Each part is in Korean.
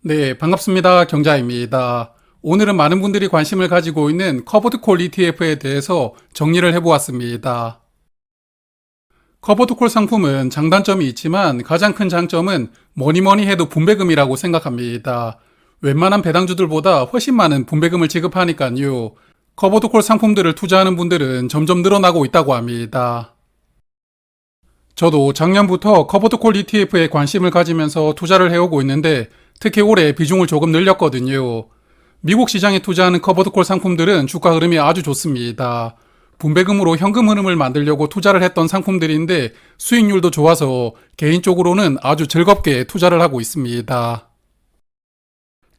네, 반갑습니다. 경자입니다. 오늘은 많은 분들이 관심을 가지고 있는 커버드 콜 ETF에 대해서 정리를 해보았습니다. 커버드 콜 상품은 장단점이 있지만 가장 큰 장점은 뭐니뭐니 해도 분배금이라고 생각합니다. 웬만한 배당주들보다 훨씬 많은 분배금을 지급하니까요. 커버드 콜 상품들을 투자하는 분들은 점점 늘어나고 있다고 합니다. 저도 작년부터 커버드 콜 ETF에 관심을 가지면서 투자를 해오고 있는데 특히 올해 비중을 조금 늘렸거든요. 미국 시장에 투자하는 커버드콜 상품들은 주가 흐름이 아주 좋습니다. 분배금으로 현금 흐름을 만들려고 투자를 했던 상품들인데 수익률도 좋아서 개인적으로는 아주 즐겁게 투자를 하고 있습니다.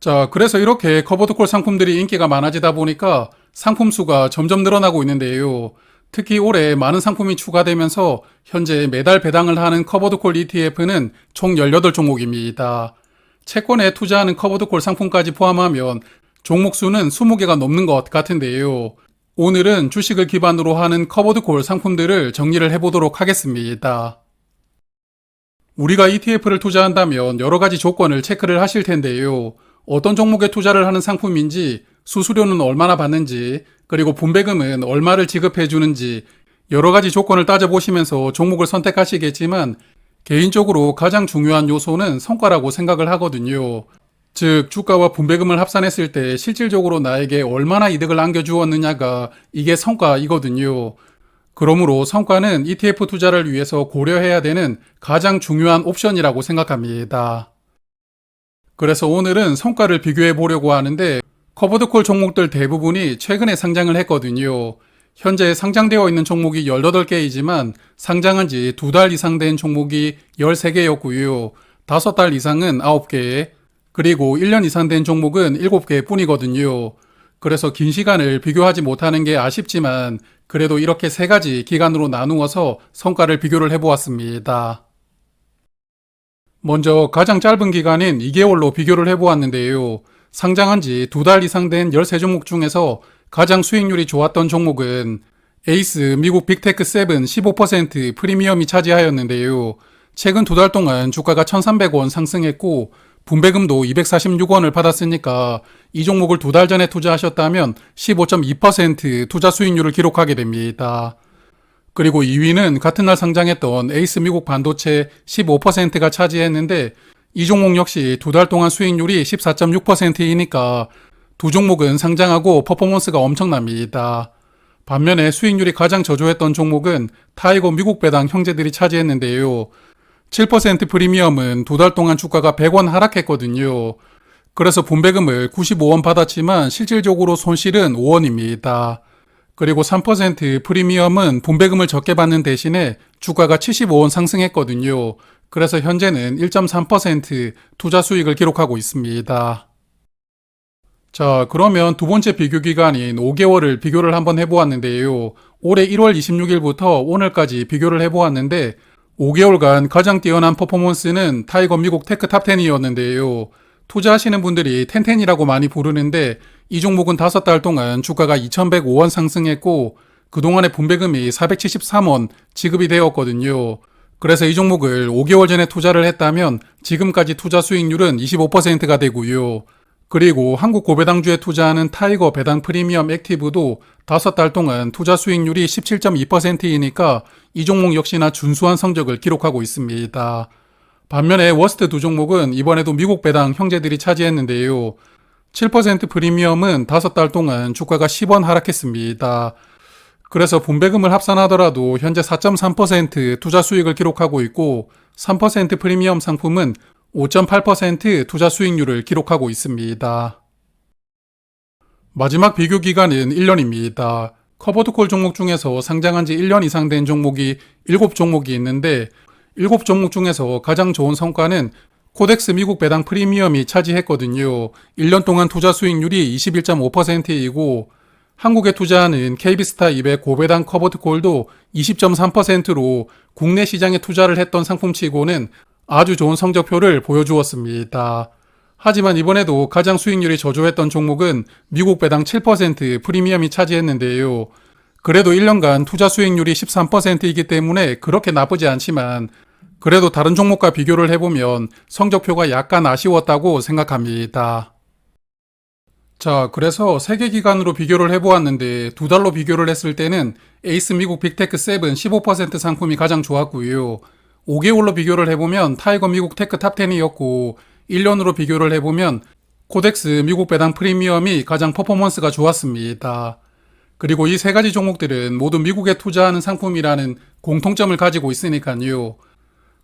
자, 그래서 이렇게 커버드콜 상품들이 인기가 많아지다 보니까 상품 수가 점점 늘어나고 있는데요. 특히 올해 많은 상품이 추가되면서 현재 매달 배당을 하는 커버드콜 ETF는 총 18종목입니다. 채권에 투자하는 커버드콜 상품까지 포함하면 종목 수는 20개가 넘는 것 같은데요. 오늘은 주식을 기반으로 하는 커버드콜 상품들을 정리를 해보도록 하겠습니다. 우리가 ETF를 투자한다면 여러 가지 조건을 체크를 하실 텐데요. 어떤 종목에 투자를 하는 상품인지, 수수료는 얼마나 받는지, 그리고 분배금은 얼마를 지급해 주는지 여러 가지 조건을 따져보시면서 종목을 선택하시겠지만 개인적으로 가장 중요한 요소는 성과라고 생각을 하거든요. 즉, 주가와 분배금을 합산했을 때 실질적으로 나에게 얼마나 이득을 안겨주었느냐가 이게 성과이거든요. 그러므로 성과는 ETF 투자를 위해서 고려해야 되는 가장 중요한 옵션이라고 생각합니다. 그래서 오늘은 성과를 비교해 보려고 하는데 커버드콜 종목들 대부분이 최근에 상장을 했거든요. 현재 상장되어 있는 종목이 18개이지만 상장한 지 2달 이상 된 종목이 13개였고요. 5달 이상은 9개, 그리고 1년 이상 된 종목은 7개 뿐이거든요. 그래서 긴 시간을 비교하지 못하는 게 아쉽지만 그래도 이렇게 세 가지 기간으로 나누어서 성과를 비교를 해보았습니다. 먼저 가장 짧은 기간인 2개월로 비교를 해보았는데요. 상장한 지 2달 이상 된 13종목 중에서 가장 수익률이 좋았던 종목은 에이스 미국 빅테크 7 15% 프리미엄이 차지하였는데요. 최근 2달 동안 주가가 1,300원 상승했고 분배금도 246원을 받았으니까 이 종목을 2달 전에 투자하셨다면 15.2% 투자 수익률을 기록하게 됩니다. 그리고 2위는 같은 날 상장했던 에이스 미국 반도체 15%가 차지했는데 이 종목 역시 2달 동안 수익률이 14.6%이니까 두 종목은 상장하고 퍼포먼스가 엄청납니다. 반면에 수익률이 가장 저조했던 종목은 타이거 미국 배당 형제들이 차지했는데요. 7% 프리미엄은 2달 동안 주가가 100원 하락했거든요. 그래서 분배금을 95원 받았지만 실질적으로 손실은 5원입니다. 그리고 3% 프리미엄은 분배금을 적게 받는 대신에 주가가 75원 상승했거든요. 그래서 현재는 1.3% 투자 수익을 기록하고 있습니다. 자, 그러면 두 번째 비교 기간인 5개월을 비교를 한번 해보았는데요. 올해 1월 26일부터 오늘까지 비교를 해보았는데 5개월간 가장 뛰어난 퍼포먼스는 타이거 미국 테크 탑10이었는데요. 투자하시는 분들이 텐텐이라고 많이 부르는데 이 종목은 5달 동안 주가가 2105원 상승했고 그동안의 분배금이 473원 지급이 되었거든요. 그래서 이 종목을 5개월 전에 투자를 했다면 지금까지 투자 수익률은 25%가 되고요. 그리고 한국 고배당주에 투자하는 타이거 배당 프리미엄 액티브도 5달 동안 투자 수익률이 17.2%이니까 이 종목 역시나 준수한 성적을 기록하고 있습니다. 반면에 워스트 두 종목은 이번에도 미국 배당 형제들이 차지했는데요. 7% 프리미엄은 5달 동안 주가가 10원 하락했습니다. 그래서 분배금을 합산하더라도 현재 4.3% 투자 수익을 기록하고 있고 3% 프리미엄 상품은 5.8% 투자 수익률을 기록하고 있습니다. 마지막 비교 기간은 1년입니다. 커버드콜 종목 중에서 상장한 지 1년 이상 된 종목이 7종목이 있는데 7종목 중에서 가장 좋은 성과는 코덱스 미국 배당 프리미엄이 차지했거든요. 1년 동안 투자 수익률이 21.5%이고 한국에 투자하는 KB스타 200 고배당 커버드콜도 20.3%로 국내 시장에 투자를 했던 상품치고는 아주 좋은 성적표를 보여주었습니다. 하지만 이번에도 가장 수익률이 저조했던 종목은 미국 배당 7% 프리미엄이 차지했는데요. 그래도 1년간 투자 수익률이 13%이기 때문에 그렇게 나쁘지 않지만 그래도 다른 종목과 비교를 해보면 성적표가 약간 아쉬웠다고 생각합니다. 자, 그래서 세계 기간으로 비교를 해보았는데 두 달로 비교를 했을 때는 에이스 미국 빅테크 7 15% 상품이 가장 좋았고요. 5개월로 비교를 해보면 타이거 미국 테크 탑 10이었고 1년으로 비교를 해보면 코덱스 미국 배당 프리미엄이 가장 퍼포먼스가 좋았습니다. 그리고 이 세 가지 종목들은 모두 미국에 투자하는 상품이라는 공통점을 가지고 있으니까요.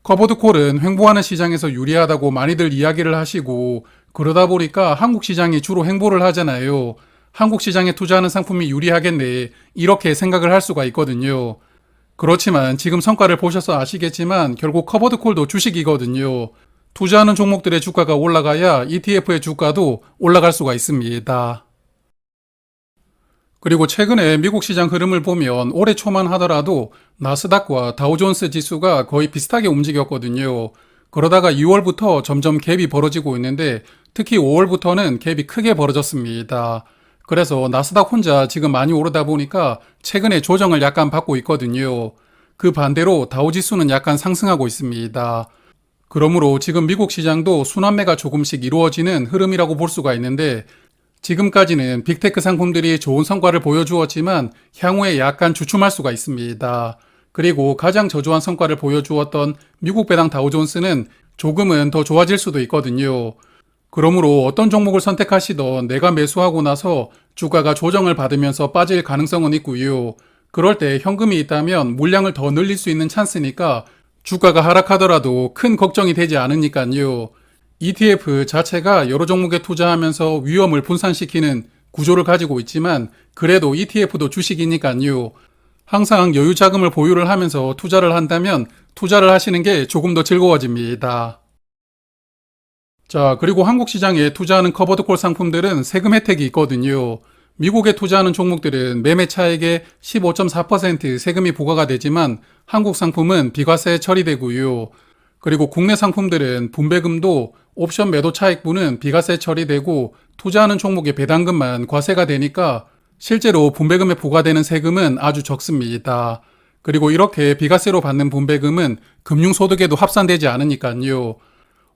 커버드콜은 횡보하는 시장에서 유리하다고 많이들 이야기를 하시고 그러다 보니까 한국 시장이 주로 횡보를 하잖아요. 한국 시장에 투자하는 상품이 유리하겠네 이렇게 생각을 할 수가 있거든요. 그렇지만 지금 성과를 보셔서 아시겠지만 결국 커버드콜도 주식이거든요. 투자하는 종목들의 주가가 올라가야 ETF의 주가도 올라갈 수가 있습니다. 그리고 최근에 미국 시장 흐름을 보면 올해 초만 하더라도 나스닥과 다우존스 지수가 거의 비슷하게 움직였거든요. 그러다가 2월부터 점점 갭이 벌어지고 있는데 특히 5월부터는 갭이 크게 벌어졌습니다. 그래서 나스닥 혼자 지금 많이 오르다 보니까 최근에 조정을 약간 받고 있거든요. 그 반대로 다우지수는 약간 상승하고 있습니다. 그러므로 지금 미국 시장도 순환매가 조금씩 이루어지는 흐름이라고 볼 수가 있는데 지금까지는 빅테크 상품들이 좋은 성과를 보여주었지만 향후에 약간 주춤할 수가 있습니다. 그리고 가장 저조한 성과를 보여주었던 미국 배당 다우존스는 조금은 더 좋아질 수도 있거든요. 그러므로 어떤 종목을 선택하시던 내가 매수하고 나서 주가가 조정을 받으면서 빠질 가능성은 있고요. 그럴 때 현금이 있다면 물량을 더 늘릴 수 있는 찬스니까 주가가 하락하더라도 큰 걱정이 되지 않으니까요. ETF 자체가 여러 종목에 투자하면서 위험을 분산시키는 구조를 가지고 있지만 그래도 ETF도 주식이니까요. 항상 여유 자금을 보유를 하면서 투자를 한다면 투자를 하시는 게 조금 더 즐거워집니다. 자, 그리고 한국 시장에 투자하는 커버드콜 상품들은 세금 혜택이 있거든요. 미국에 투자하는 종목들은 매매 차액의 15.4% 세금이 부과가 되지만 한국 상품은 비과세 처리되고요. 그리고 국내 상품들은 분배금도 옵션 매도 차익분은 비과세 처리되고 투자하는 종목의 배당금만 과세가 되니까 실제로 분배금에 부과되는 세금은 아주 적습니다. 그리고 이렇게 비과세로 받는 분배금은 금융소득에도 합산되지 않으니까요.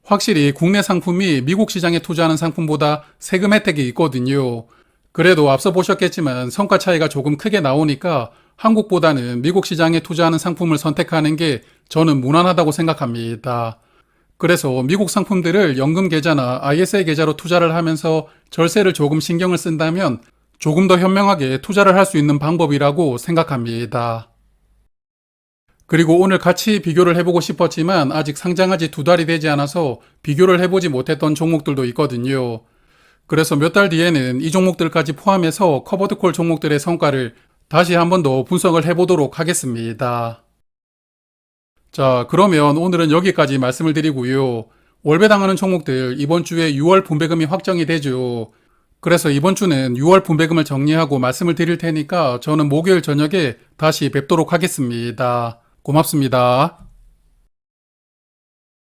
확실히 국내 상품이 미국 시장에 투자하는 상품보다 세금 혜택이 있거든요. 그래도 앞서 보셨겠지만 성과 차이가 조금 크게 나오니까 한국보다는 미국 시장에 투자하는 상품을 선택하는 게 저는 무난하다고 생각합니다. 그래서 미국 상품들을 연금 계좌나 ISA 계좌로 투자를 하면서 절세를 조금 신경을 쓴다면 조금 더 현명하게 투자를 할 수 있는 방법이라고 생각합니다. 그리고 오늘 같이 비교를 해보고 싶었지만 아직 상장한 지 2달이 되지 않아서 비교를 해보지 못했던 종목들도 있거든요. 그래서 몇 달 뒤에는 이 종목들까지 포함해서 커버드콜 종목들의 성과를 다시 한 번 더 분석을 해보도록 하겠습니다. 자, 그러면 오늘은 여기까지 말씀을 드리고요. 월배당하는 종목들 이번 주에 6월 분배금이 확정이 되죠. 그래서 이번 주는 6월 분배금을 정리하고 말씀을 드릴 테니까 저는 목요일 저녁에 다시 뵙도록 하겠습니다. 고맙습니다.